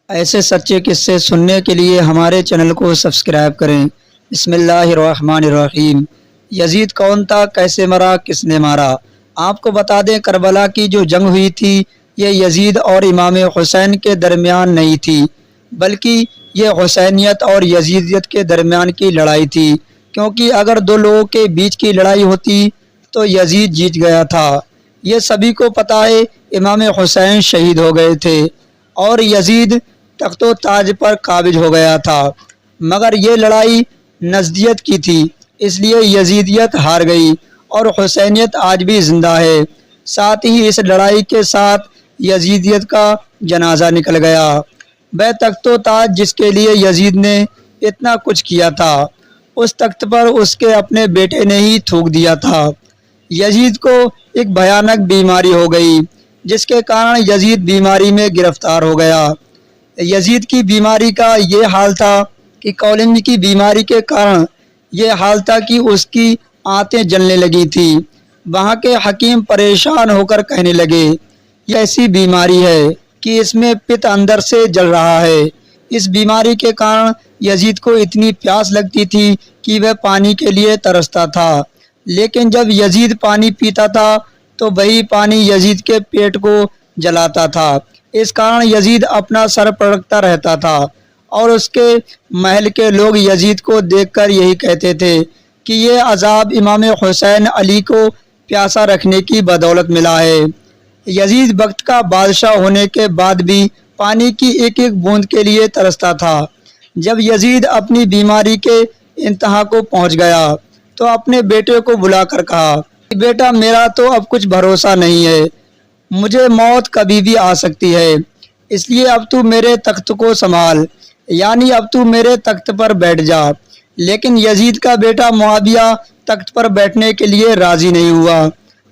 ایسے سچے قصے سننے کے لیے ہمارے چینل کو سبسکرائب کریں۔ بسم اللہ الرحمن الرحیم۔ یزید کون تھا، کیسے مرا، کس نے مارا؟ آپ کو بتا دیں، کربلا کی جو جنگ ہوئی تھی یہ یزید اور امام حسین کے درمیان نہیں تھی، بلکہ یہ حسینیت اور یزیدیت کے درمیان کی لڑائی تھی، کیونکہ اگر دو لوگوں کے بیچ کی لڑائی ہوتی تو یزید جیت گیا تھا۔ یہ سبھی کو پتہ ہے، امام حسین شہید ہو گئے تھے اور یزید تخت و تاج پر قابض ہو گیا تھا، مگر یہ لڑائی نزدیت کی تھی، اس لیے یزیدیت ہار گئی اور حسینیت آج بھی زندہ ہے۔ ساتھ ہی اس لڑائی کے ساتھ یزیدیت کا جنازہ نکل گیا۔ وہ تخت و تاج جس کے لیے یزید نے اتنا کچھ کیا تھا، اس تخت پر اس کے اپنے بیٹے نے ہی تھوک دیا تھا۔ یزید کو ایک بھیانک بیماری ہو گئی، جس کے کارن یزید بیماری میں گرفتار ہو گیا۔ یزید کی بیماری کا یہ حال تھا کہ کولنج کی بیماری کے کارن یہ حال تھا کہ اس کی آنتیں جلنے لگی تھی۔ وہاں کے حکیم پریشان ہو کر کہنے لگے، یہ ایسی بیماری ہے کہ اس میں پت اندر سے جل رہا ہے۔ اس بیماری کے کارن یزید کو اتنی پیاس لگتی تھی کہ وہ پانی کے لیے ترستا تھا، لیکن جب یزید پانی پیتا تھا تو وہی پانی یزید کے پیٹ کو جلاتا تھا۔ اس کارن یزید اپنا سر پٹکتا رہتا تھا اور اس کے محل کے لوگ یزید کو دیکھ کر یہی کہتے تھے کہ یہ عذاب امام حسین علی کو پیاسا رکھنے کی بدولت ملا ہے۔ یزید وقت کا بادشاہ ہونے کے بعد بھی پانی کی ایک ایک بوند کے لیے ترستا تھا۔ جب یزید اپنی بیماری کے انتہا کو پہنچ گیا تو اپنے بیٹے کو بلا کر کہا، بیٹا میرا تو اب کچھ بھروسہ نہیں ہے، مجھے موت کبھی بھی آ سکتی ہے، اس لیے اب تو میرے تخت کو سنبھال، یعنی اب تو میرے تخت پر بیٹھ جا۔ لیکن یزید کا بیٹا معاویہ تخت پر بیٹھنے کے لیے راضی نہیں ہوا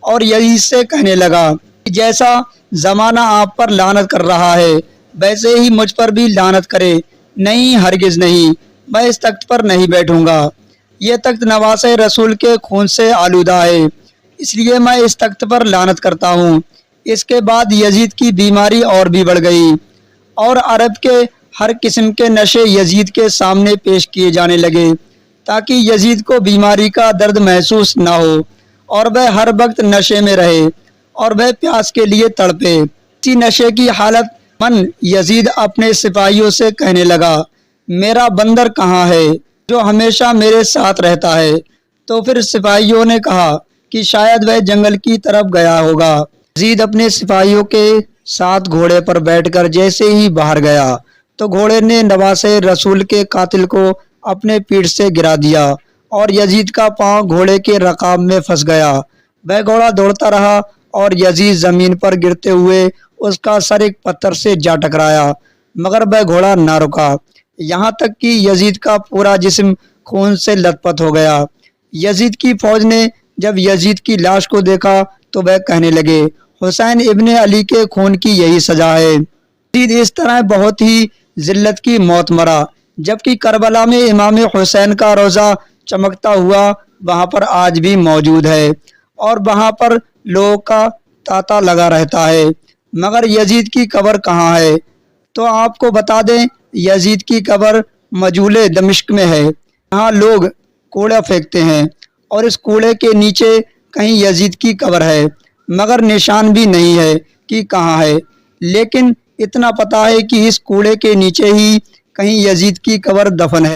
اور یزید سے کہنے لگا کہ جیسا زمانہ آپ پر لعنت کر رہا ہے ویسے ہی مجھ پر بھی لعنت کرے۔ نہیں، ہرگز نہیں، میں اس تخت پر نہیں بیٹھوں گا، یہ تخت نواس رسول کے خون سے آلودہ ہے، اس لیے میں اس تخت پر لعنت کرتا ہوں۔ اس کے بعد یزید کی بیماری اور بھی بڑھ گئی اور عرب کے ہر قسم کے نشے یزید کے سامنے پیش کیے جانے لگے تاکہ یزید کو بیماری کا درد محسوس نہ ہو اور وہ ہر وقت نشے میں رہے اور وہ پیاس کے لیے تڑپے۔ اسی نشے کی حالت من یزید اپنے سپاہیوں سے کہنے لگا، میرا بندر کہاں ہے جو ہمیشہ میرے ساتھ رہتا ہے؟ تو پھر سپاہیوں نے کہا کہ شاید وہ جنگل کی طرف گیا ہوگا۔ یزید اپنے سپاہیوں کے ساتھ گھوڑے پر بیٹھ کر جیسے ہی باہر گیا تو گھوڑے نے نواس رسول کے قاتل کو اپنے پیٹھ سے گرا دیا اور یزید کا پاؤں گھوڑے کے رکاب میں پھنس گیا۔ وہ گھوڑا دوڑتا رہا اور یزید زمین پر گرتے ہوئے اس کا سر ایک پتھر سے جا ٹکرایا، مگر وہ گھوڑا نہ رکا، یہاں تک کہ یزید کا پورا جسم خون سے لت پت ہو گیا۔ یزید کی فوج نے جب یزید کی لاش کو دیکھا تو وہ کہنے لگے، حسین ابن علی کے خون کی یہی سزا ہے۔ یزید اس طرح بہت ہی ذلت کی موت مرا، جبکہ کربلا میں امام حسین کا روزہ چمکتا ہوا وہاں پر آج بھی موجود ہے اور وہاں پر لوگوں کا تانتا لگا رہتا ہے۔ مگر یزید کی قبر کہاں ہے؟ تو آپ کو بتا دیں، یزید کی قبر مجہول دمشق میں ہے۔ یہاں لوگ کوڑا پھینکتے ہیں اور اس کوڑے کے نیچے کہیں یزید کی قبر ہے، مگر نشان بھی نہیں ہے کہ کہاں ہے، لیکن اتنا پتہ ہے کہ اس کوڑے کے نیچے ہی کہیں یزید کی قبر دفن ہے۔